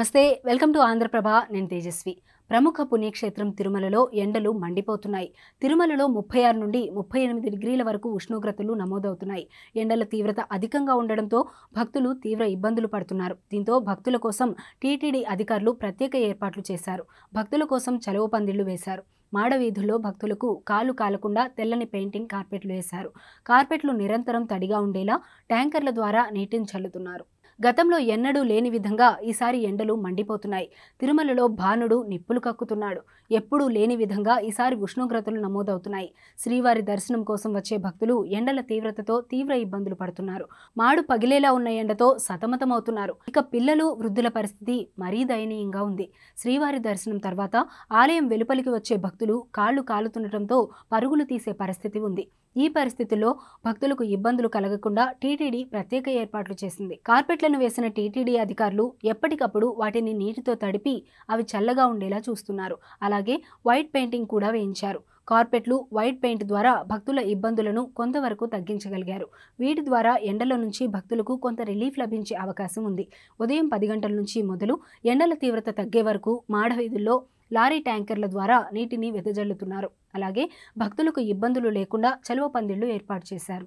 నమస్తే, welcome to Andhraprabha. నేను తేజస్వి. ప్రముఖ పుణ్యక్షేత్రం తిరుమలలో ఎండలు మండిపోతున్నాయి. తిరుమలలో 36 నుండి 38 డిగ్రీల వరకు ఉష్ణోగ్రతలు నమోదవుతున్నాయి. ఎండల తీవ్రత అధికంగా ఉండడంతో భక్తులు తీవ్ర ఇబ్బందులు పడుతున్నారు. దీంతో భక్తుల కోసం టీటీడీ అధికారులు ప్రత్యేక ఏర్పాట్లు చేశారు. భక్తుల కోసం చలువ పందిళ్లు వేశారు. మాడవీధుల్లో భక్తులకు కాలు కాలకుండా తెల్లని పెయింటింగ్ కార్పెట్లు వేశారు. కార్పెట్లు నిరంతరం తడిగా ఉండేలా ట్యాంకర్ల ద్వారా నీటిని చల్లుతున్నారు. గతంలో ఎన్నడూ లేని విధంగా ఈసారి ఎండలు మండిపోతున్నాయి. తిరుమలలో భానుడు నిప్పులు కక్కుతున్నాడు. ఎప్పుడూ లేని విధంగా ఈసారి ఉష్ణోగ్రతలు నమోదవుతున్నాయి. శ్రీవారి దర్శనం కోసం వచ్చే భక్తులు ఎండల తీవ్రతతో తీవ్ర ఇబ్బందులు పడుతున్నారు. మాడు పగిలేలా ఉన్న ఎండతో సతమతమవుతున్నారు. ఇక పిల్లలు, వృద్ధుల పరిస్థితి మరీ దయనీయంగా ఉంది. శ్రీవారి దర్శనం తర్వాత ఆలయం వెలుపలికి వచ్చే భక్తులు కాళ్లు కాలుతుండటంతో పరుగులు తీసే పరిస్థితి ఉంది. ఈ పరిస్థితుల్లో భక్తులకు ఇబ్బందులు కలగకుండా టీటీడీ ప్రత్యేక ఏర్పాట్లు చేసింది. కార్పెట్లను వేసిన టీటీడీ అధికారులు ఎప్పటికప్పుడు వాటిని నీటితో తడిపి అవి చల్లగా ఉండేలా చూస్తున్నారు. అలాగే వైట్ పెయింటింగ్ కూడా వేయించారు. కార్పెట్లు, వైట్ పెయింట్ ద్వారా భక్తుల ఇబ్బందులను కొంతవరకు తగ్గించగలిగారు. వీటి ద్వారా ఎండల నుంచి భక్తులకు కొంత రిలీఫ్ లభించే అవకాశం ఉంది. ఉదయం 10 గంటల నుంచి మొదలు ఎండల తీవ్రత తగ్గే వరకు మాడవీధుల్లో లారీ ట్యాంకర్ల ద్వారా నీటిని వెదజల్లుతున్నారు. అలాగే భక్తులకు ఇబ్బందులు లేకుండా చలువ పందిళ్లు ఏర్పాటు చేశారు.